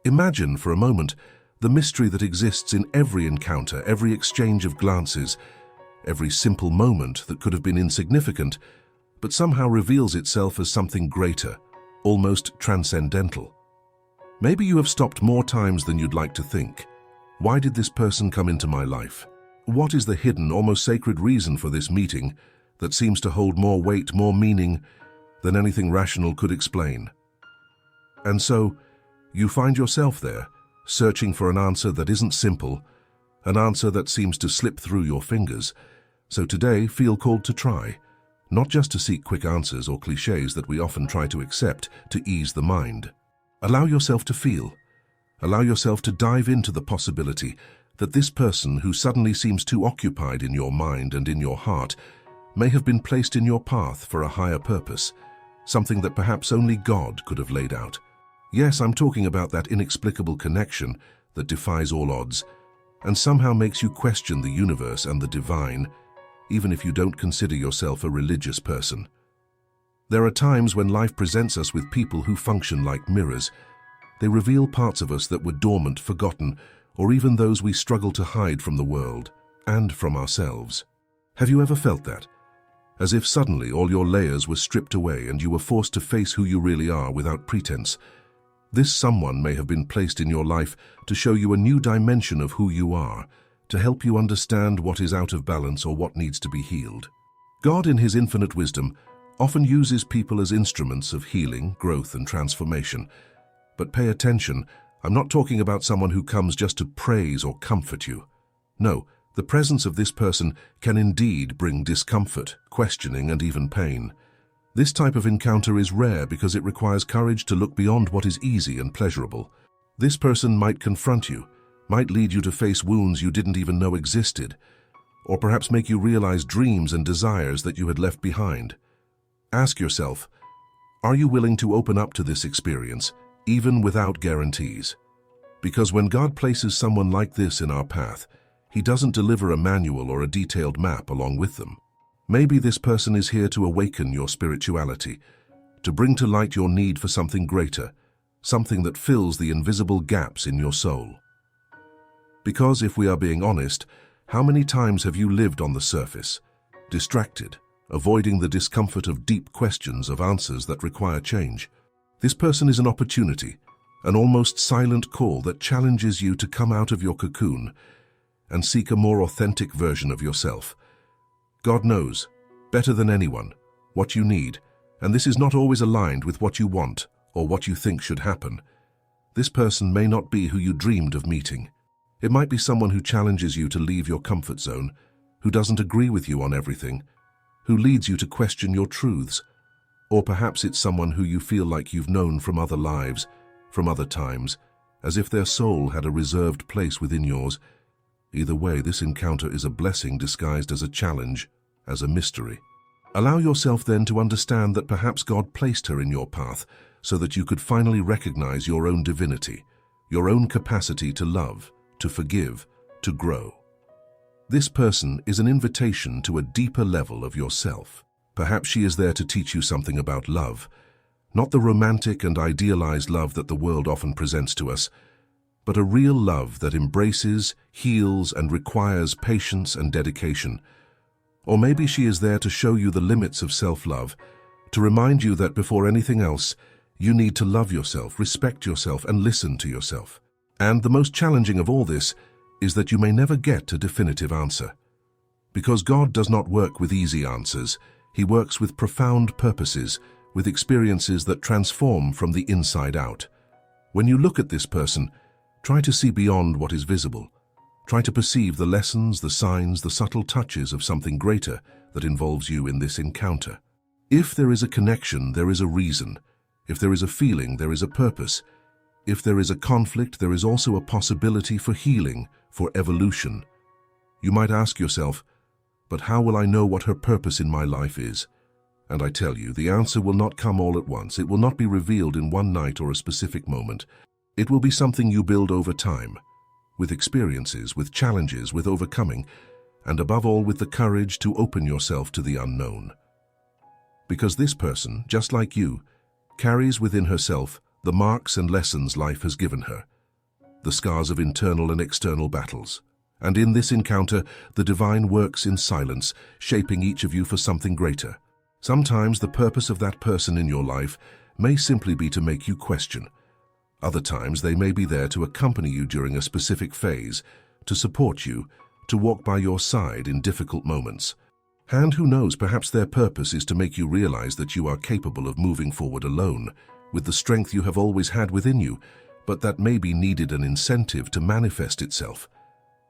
Imagine for a moment the mystery that exists in every encounter, every exchange of glances, every simple moment that could have been insignificant, but somehow reveals itself as something greater, almost transcendental. Maybe you have stopped more times than you'd like to think. Why did this person come into my life? What is the hidden, almost sacred reason for this meeting that seems to hold more weight, more meaning than anything rational could explain? And so, you find yourself there, searching for an answer that isn't simple, an answer that seems to slip through your fingers. So today, feel called to try, not just to seek quick answers or cliches that we often try to accept to ease the mind. Allow yourself to feel. Allow yourself to dive into the possibility that this person who suddenly seems too occupied in your mind and in your heart may have been placed in your path for a higher purpose, something that perhaps only God could have laid out. Yes, I'm talking about that inexplicable connection that defies all odds and somehow makes you question the universe and the divine, even if you don't consider yourself a religious person. There are times when life presents us with people who function like mirrors. They reveal parts of us that were dormant, forgotten, or even those we struggle to hide from the world and from ourselves. Have you ever felt that? As if suddenly all your layers were stripped away and you were forced to face who you really are without pretense. This someone may have been placed in your life to show you a new dimension of who you are, to help you understand what is out of balance or what needs to be healed. God, in His infinite wisdom, often uses people as instruments of healing, growth, and transformation. But pay attention, I'm not talking about someone who comes just to praise or comfort you. No, the presence of this person can indeed bring discomfort, questioning, and even pain. This type of encounter is rare because it requires courage to look beyond what is easy and pleasurable. This person might confront you, might lead you to face wounds you didn't even know existed, or perhaps make you realize dreams and desires that you had left behind. Ask yourself, are you willing to open up to this experience, even without guarantees? Because when God places someone like this in our path, He doesn't deliver a manual or a detailed map along with them. Maybe this person is here to awaken your spirituality, to bring to light your need for something greater, something that fills the invisible gaps in your soul. Because if we are being honest, how many times have you lived on the surface, distracted, avoiding the discomfort of deep questions, of answers that require change? This person is an opportunity, an almost silent call that challenges you to come out of your cocoon and seek a more authentic version of yourself. God knows, better than anyone, what you need, and this is not always aligned with what you want or what you think should happen. This person may not be who you dreamed of meeting. It might be someone who challenges you to leave your comfort zone, who doesn't agree with you on everything, who leads you to question your truths. Or perhaps it's someone who you feel like you've known from other lives, from other times, as if their soul had a reserved place within yours. Either way, this encounter is a blessing disguised as a challenge, as a mystery. Allow yourself then to understand that perhaps God placed her in your path so that you could finally recognize your own divinity, your own capacity to love, to forgive, to grow. This person is an invitation to a deeper level of yourself. Perhaps she is there to teach you something about love, not the romantic and idealized love that the world often presents to us, but a real love that embraces, heals, and requires patience and dedication. Or maybe she is there to show you the limits of self-love, to remind you that before anything else, you need to love yourself, respect yourself, and listen to yourself. And the most challenging of all this is that you may never get a definitive answer. Because God does not work with easy answers, He works with profound purposes, with experiences that transform from the inside out. When you look at this person, try to see beyond what is visible. Try to perceive the lessons, the signs, the subtle touches of something greater that involves you in this encounter. If there is a connection, there is a reason. If there is a feeling, there is a purpose. If there is a conflict, there is also a possibility for healing, for evolution. You might ask yourself, but how will I know what her purpose in my life is? And I tell you, the answer will not come all at once. It will not be revealed in one night or a specific moment. It will be something you build over time, with experiences, with challenges, with overcoming, and above all with the courage to open yourself to the unknown. Because this person, just like you, carries within herself the marks and lessons life has given her, the scars of internal and external battles. And in this encounter, the divine works in silence, shaping each of you for something greater. Sometimes the purpose of that person in your life may simply be to make you question. Other times they may be there to accompany you during a specific phase, to support you, to walk by your side in difficult moments. And who knows, perhaps their purpose is to make you realize that you are capable of moving forward alone, with the strength you have always had within you, but that maybe needed an incentive to manifest itself.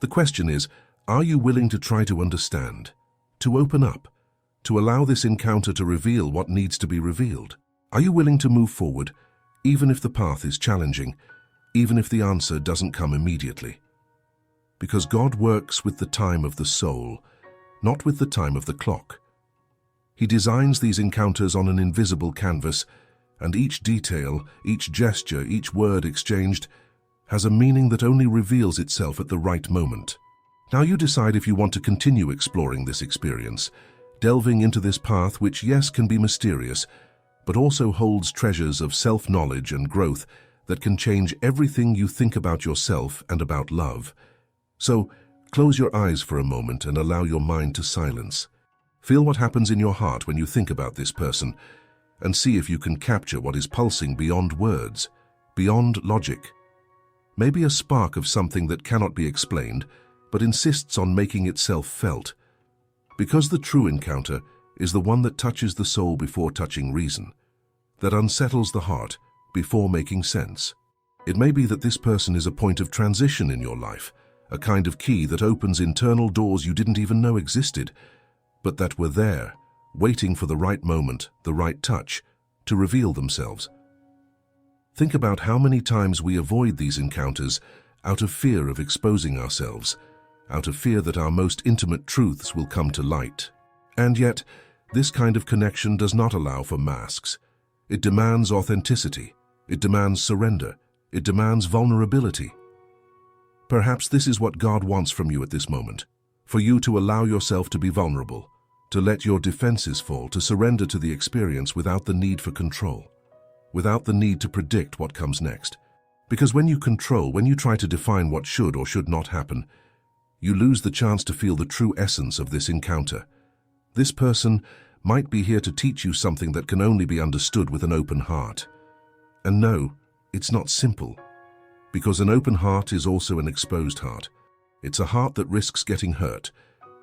The question is, are you willing to try to understand, to open up, to allow this encounter to reveal what needs to be revealed? Are you willing to move forward, even if the path is challenging, even if the answer doesn't come immediately? Because God works with the time of the soul, not with the time of the clock. He designs these encounters on an invisible canvas, and each detail, each gesture, each word exchanged has a meaning that only reveals itself at the right moment. Now you decide if you want to continue exploring this experience, delving into this path which, yes, can be mysterious, but also holds treasures of self-knowledge and growth that can change everything you think about yourself and about love. So, close your eyes for a moment and allow your mind to silence. Feel what happens in your heart when you think about this person, and see if you can capture what is pulsing beyond words, beyond logic. Maybe a spark of something that cannot be explained, but insists on making itself felt. Because the true encounter is the one that touches the soul before touching reason, that unsettles the heart before making sense. It may be that this person is a point of transition in your life, a kind of key that opens internal doors you didn't even know existed, but that were there, waiting for the right moment, the right touch, to reveal themselves. Think about how many times we avoid these encounters out of fear of exposing ourselves, out of fear that our most intimate truths will come to light. And yet, this kind of connection does not allow for masks. It demands authenticity. It demands surrender. It demands vulnerability. Perhaps this is what God wants from you at this moment, for you to allow yourself to be vulnerable, to let your defenses fall, to surrender to the experience without the need for control, without the need to predict what comes next. Because when you control, when you try to define what should or should not happen, you lose the chance to feel the true essence of this encounter. This person might be here to teach you something that can only be understood with an open heart. And no, it's not simple, because an open heart is also an exposed heart. It's a heart that risks getting hurt,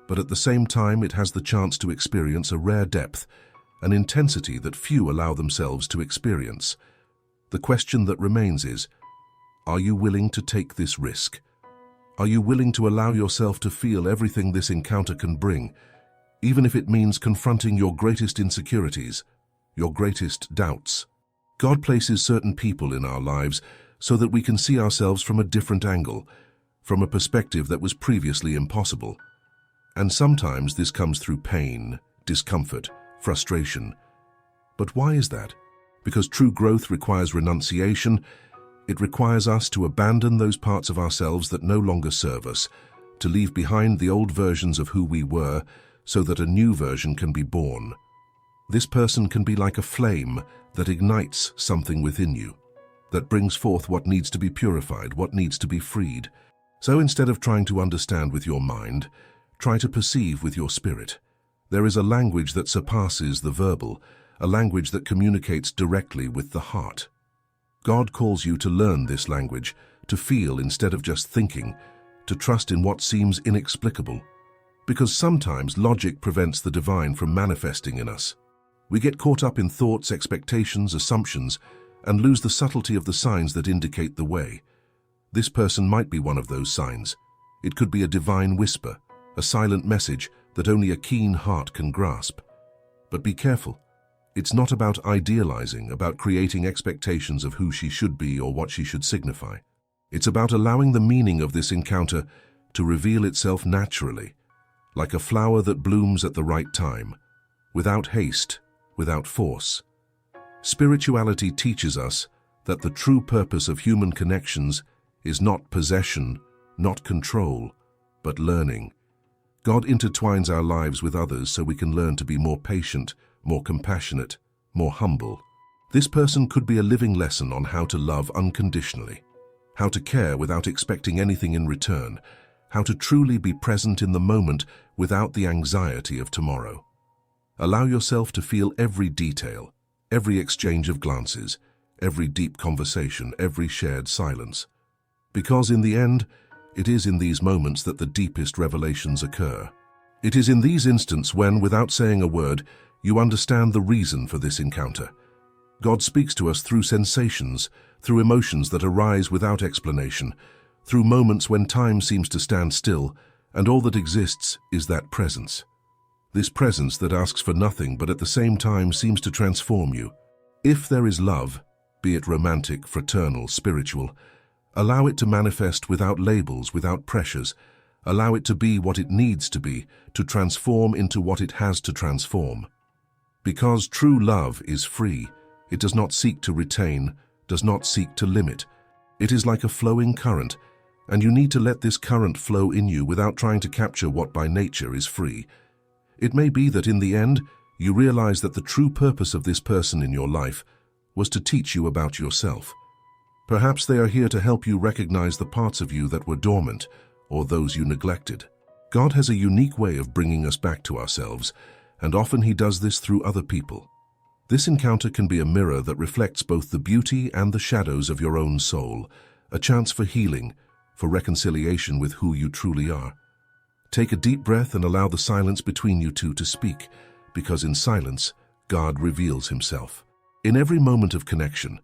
but at the same time it has the chance to experience a rare depth, an intensity that few allow themselves to experience. The question that remains is, are you willing to take this risk? Are you willing to allow yourself to feel everything this encounter can bring, even if it means confronting your greatest insecurities, your greatest doubts? God places certain people in our lives so that we can see ourselves from a different angle, from a perspective that was previously impossible. And sometimes this comes through pain, discomfort, frustration. But why is that? Because true growth requires renunciation. It requires us to abandon those parts of ourselves that no longer serve us, to leave behind the old versions of who we were so that a new version can be born. This person can be like a flame that ignites something within you, that brings forth what needs to be purified, what needs to be freed. So instead of trying to understand with your mind, try to perceive with your spirit. There is a language that surpasses the verbal, a language that communicates directly with the heart. God calls you to learn this language, to feel instead of just thinking, to trust in what seems inexplicable. Because sometimes logic prevents the divine from manifesting in us. We get caught up in thoughts, expectations, assumptions, and lose the subtlety of the signs that indicate the way. This person might be one of those signs. It could be a divine whisper, a silent message that only a keen heart can grasp. But be careful. It's not about idealizing, about creating expectations of who she should be or what she should signify. It's about allowing the meaning of this encounter to reveal itself naturally, like a flower that blooms at the right time, without haste, without force. Spirituality teaches us that the true purpose of human connections is not possession, not control, but learning. God intertwines our lives with others so we can learn to be more patient, more compassionate, more humble. This person could be a living lesson on how to love unconditionally, how to care without expecting anything in return, how to truly be present in the moment without the anxiety of tomorrow. Allow yourself to feel every detail, every exchange of glances, every deep conversation, every shared silence. Because in the end, it is in these moments that the deepest revelations occur. It is in these instants when, without saying a word, you understand the reason for this encounter. God speaks to us through sensations, through emotions that arise without explanation, through moments when time seems to stand still, and all that exists is that presence. This presence that asks for nothing but at the same time seems to transform you. If there is love, be it romantic, fraternal, spiritual, allow it to manifest without labels, without pressures. Allow it to be what it needs to be, to transform into what it has to transform. Because true love is free, it does not seek to retain, does not seek to limit. It is like a flowing current, and you need to let this current flow in you without trying to capture what by nature is free. It may be that in the end, you realize that the true purpose of this person in your life was to teach you about yourself. Perhaps they are here to help you recognize the parts of you that were dormant or those you neglected. God has a unique way of bringing us back to ourselves, and often He does this through other people. This encounter can be a mirror that reflects both the beauty and the shadows of your own soul, a chance for healing, for reconciliation with who you truly are. Take a deep breath and allow the silence between you two to speak, because in silence, God reveals Himself. In every moment of connection,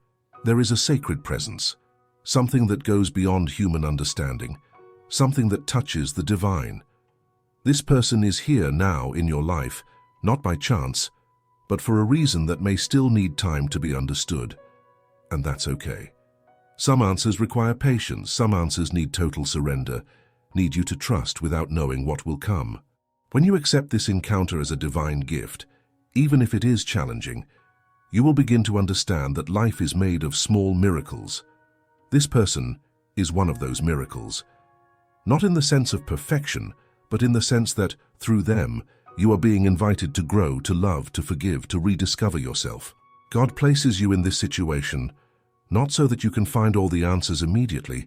there is a sacred presence, something that goes beyond human understanding, something that touches the divine. This person is here now in your life, not by chance, but for a reason that may still need time to be understood. And that's okay. Some answers require patience, some answers need total surrender, need you to trust without knowing what will come. When you accept this encounter as a divine gift, even if it is challenging, you will begin to understand that life is made of small miracles. This person is one of those miracles. Not in the sense of perfection, but in the sense that, through them, you are being invited to grow, to love, to forgive, to rediscover yourself. God places you in this situation, not so that you can find all the answers immediately,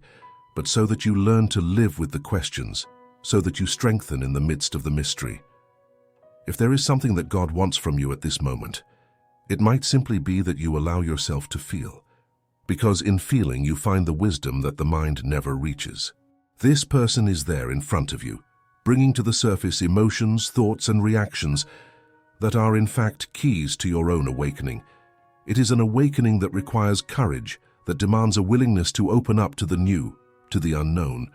but so that you learn to live with the questions, so that you strengthen in the midst of the mystery. If there is something that God wants from you at this moment, it might simply be that you allow yourself to feel, because in feeling you find the wisdom that the mind never reaches. This person is there in front of you, bringing to the surface emotions, thoughts, and reactions that are in fact keys to your own awakening. It is an awakening that requires courage, that demands a willingness to open up to the new, to the unknown.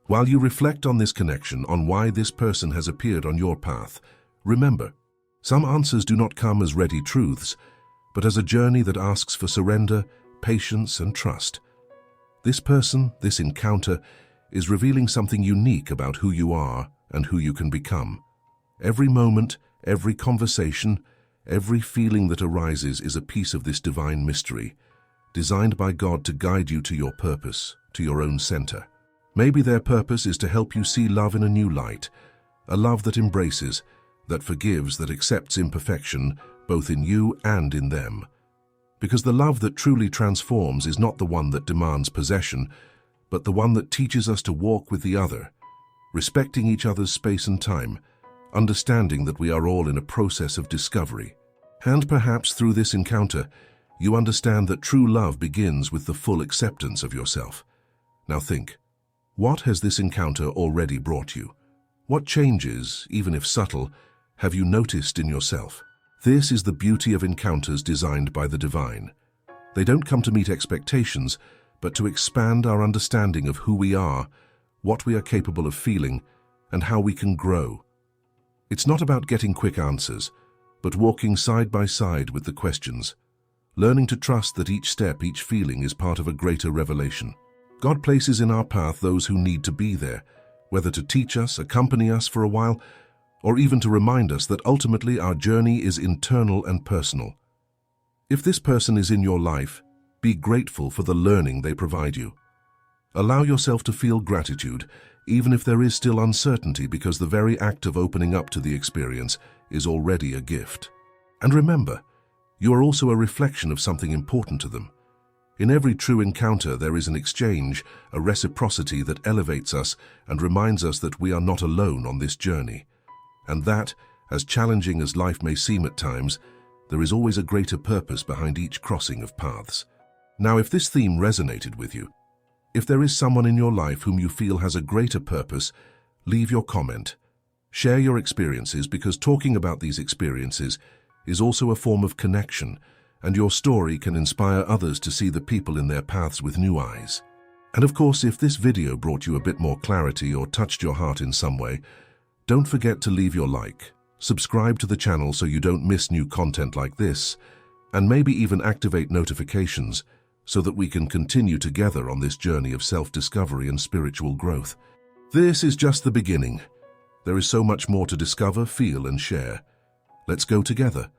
While you reflect on this connection, on why this person has appeared on your path, remember, some answers do not come as ready truths, but as a journey that asks for surrender, patience, and trust. This person, this encounter, is revealing something unique about who you are and who you can become. Every moment, every conversation, every feeling that arises is a piece of this divine mystery, designed by God to guide you to your purpose, to your own center. Maybe their purpose is to help you see love in a new light, a love that embraces, that forgives, that accepts imperfection, both in you and in them. Because the love that truly transforms is not the one that demands possession, but the one that teaches us to walk with the other, respecting each other's space and time, understanding that we are all in a process of discovery. And perhaps through this encounter, you understand that true love begins with the full acceptance of yourself. Now think, what has this encounter already brought you? What changes, even if subtle, have you noticed in yourself? This is the beauty of encounters designed by the divine. They don't come to meet expectations, but to expand our understanding of who we are, what we are capable of feeling, and how we can grow. It's not about getting quick answers, but walking side by side with the questions, learning to trust that each step, each feeling is part of a greater revelation. God places in our path those who need to be there, whether to teach us, accompany us for a while, or even to remind us that ultimately our journey is internal and personal. If this person is in your life, be grateful for the learning they provide you. Allow yourself to feel gratitude, even if there is still uncertainty, because the very act of opening up to the experience is already a gift. And remember, you are also a reflection of something important to them. In every true encounter there is an exchange, a reciprocity that elevates us and reminds us that we are not alone on this journey. And that, as challenging as life may seem at times, there is always a greater purpose behind each crossing of paths. Now, if this theme resonated with you, if there is someone in your life whom you feel has a greater purpose, leave your comment. Share your experiences, because talking about these experiences is also a form of connection, and your story can inspire others to see the people in their paths with new eyes. And of course, if this video brought you a bit more clarity or touched your heart in some way, don't forget to leave your like, subscribe to the channel so you don't miss new content like this, and maybe even activate notifications so that we can continue together on this journey of self-discovery and spiritual growth. This is just the beginning. There is so much more to discover, feel, and share. Let's go together.